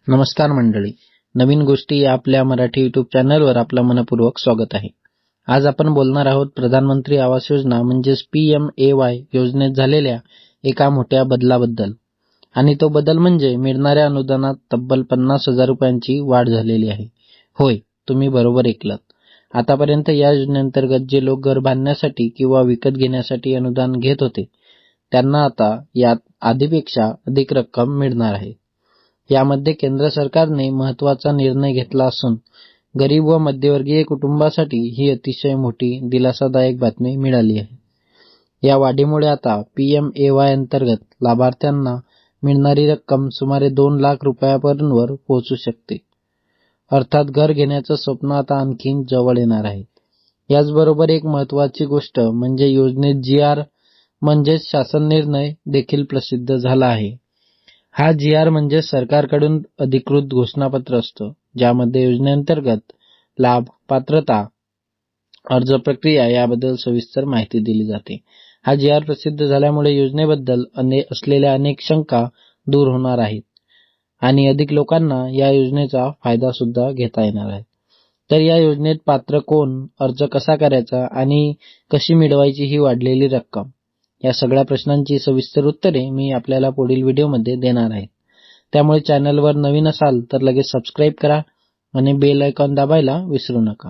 नमस्कार मंडळी, नवीन गोष्टी या आपल्या मराठी यूट्यूब चॅनलवर आपलं मनपूर्वक स्वागत आहे. आज आपण बोलणार आहोत प्रधानमंत्री आवास योजना म्हणजेच PMAY योजनेत झालेल्या एका मोठ्या बदलाबद्दल. आणि तो बदल म्हणजे मिळणाऱ्या अनुदानात तब्बल 50,000 रुपयांची वाढ झालेली आहे. होय, तुम्ही बरोबर ऐकलत. आतापर्यंत या योजनेअंतर्गत जे लोक घर बांधण्यासाठी किंवा विकत घेण्यासाठी अनुदान घेत होते त्यांना आता यात आधीपेक्षा अधिक रक्कम मिळणार आहे. यामध्ये केंद्र सरकारने महत्त्वाचा निर्णय घेतला असून गरीब व मध्यमवर्गीय कुटुंबासाठी ही अतिशय मोठी दिलासादायक बातमी मिळाली आहे. या वाढीमुळे आता PMAY अंतर्गत लाभार्थ्यांना मिळणारी रक्कम सुमारे 2 लाख रुपयांवर पोहोचू शकते. अर्थात घर घेण्याचं स्वप्न आता आणखीन जवळ येणार आहे. याचबरोबर एक महत्त्वाची गोष्ट म्हणजे योजनेत GR म्हणजेच शासन निर्णय देखील प्रसिद्ध झाला आहे. हा GR म्हणजे सरकारकडून अधिकृत घोषणापत्र असतं, ज्यामध्ये योजनेअंतर्गत लाभ, पात्रता, अर्ज प्रक्रिया याबद्दल सविस्तर माहिती दिली जाते. हा GR प्रसिद्ध झाल्यामुळे योजनेबद्दल असलेल्या अनेक शंका दूर होणार आहेत आणि अधिक लोकांना या योजनेचा फायदा सुद्धा घेता येणार आहे. तर या योजनेत पात्र कोण, अर्ज कसा करायचा आणि कशी मिळवायची ही वाढलेली रक्कम, या सगळ्या प्रश्नांची सविस्तर उत्तरे मी आपल्याला पुढील व्हिडिओमध्ये देणार आहे. त्यामुळे चॅनलवर नवीन असाल तर लगेच सबस्क्राईब करा आणि बेल आयकॉन दाबायला विसरू नका.